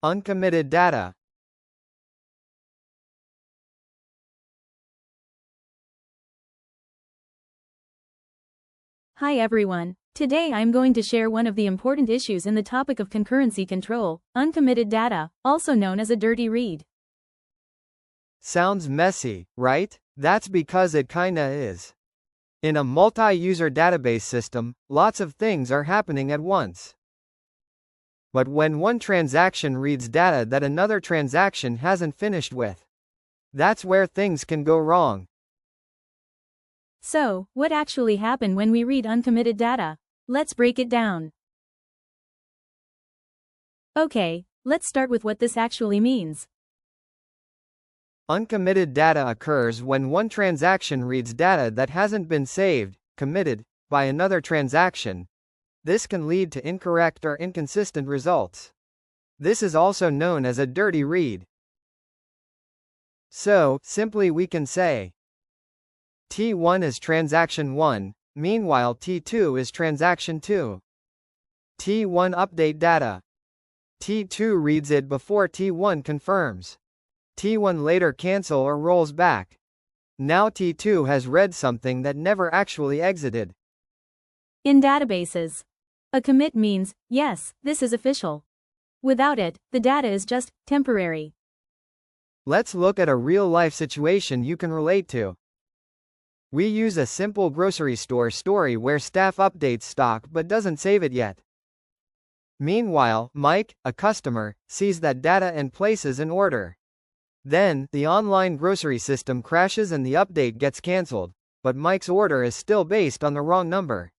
Uncommitted data. Hi everyone. Today I'm going to share one of the important issues in the topic of concurrency control, uncommitted data, also known as a dirty read. Sounds messy, right? That's because it kinda is. In a multi-user database system, lots of things are happening at once. But when one transaction reads data that another transaction hasn't finished with, that's where things can go wrong. So, what actually happened when we read uncommitted data? Let's break it down. Okay, let's start with what this actually means. Uncommitted data occurs when one transaction reads data that hasn't been saved, committed, by another transaction. This can lead to incorrect or inconsistent results. This is also known as a dirty read. So, simply we can say T1 is transaction 1, meanwhile T2 is transaction 2. T1 update data. T2 reads it before T1 confirms. T1 later cancel or rolls back. Now T2 has read something that never actually exited. In databases, a commit means, yes, this is official. Without it, the data is just temporary. Let's look at a real-life situation you can relate to. We use a simple grocery store story where staff updates stock but doesn't save it yet. Meanwhile, Mike, a customer, sees that data and places an order. Then, the online grocery system crashes and the update gets cancelled, but Mike's order is still based on the wrong number.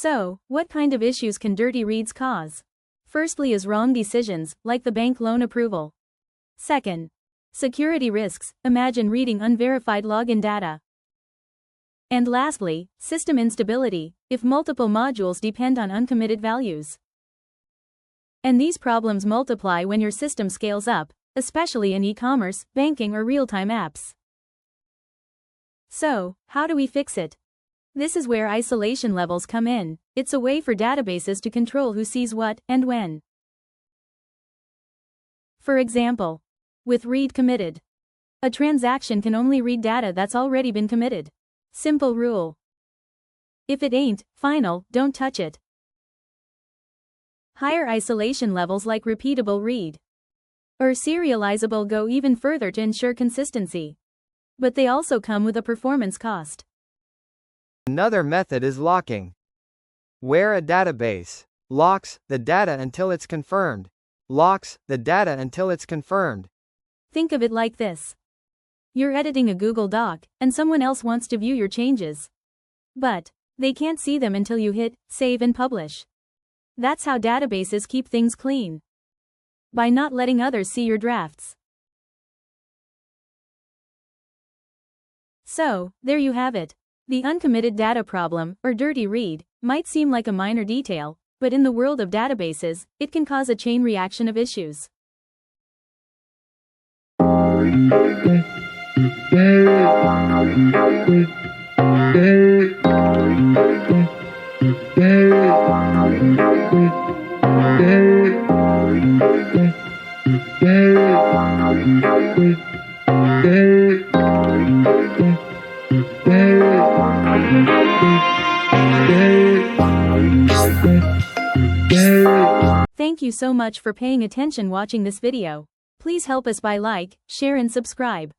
So, what kind of issues can dirty reads cause? Firstly is wrong decisions, like the bank loan approval. Second, security risks, imagine reading unverified login data. And lastly, system instability, if multiple modules depend on uncommitted values. And these problems multiply when your system scales up, especially in e-commerce, banking, or real-time apps. So, how do we fix it? This is where isolation levels come in. It's a way for databases to control who sees what and when. For example, with read committed, a transaction can only read data that's already been committed. Simple rule. If it ain't final, don't touch it. Higher isolation levels like repeatable read or serializable go even further to ensure consistency. But they also come with a performance cost. Another method is locking, where a database locks the data until it's confirmed. Locks the data until it's confirmed. Think of it like this. You're editing a Google Doc, and someone else wants to view your changes. But they can't see them until you hit save and publish. That's how databases keep things clean. By not letting others see your drafts. So, there you have it. The uncommitted data problem, or dirty read, might seem like a minor detail, but in the world of databases, it can cause a chain reaction of issues. Thank you so much for paying attention watching this video. Please help us by like, share and subscribe.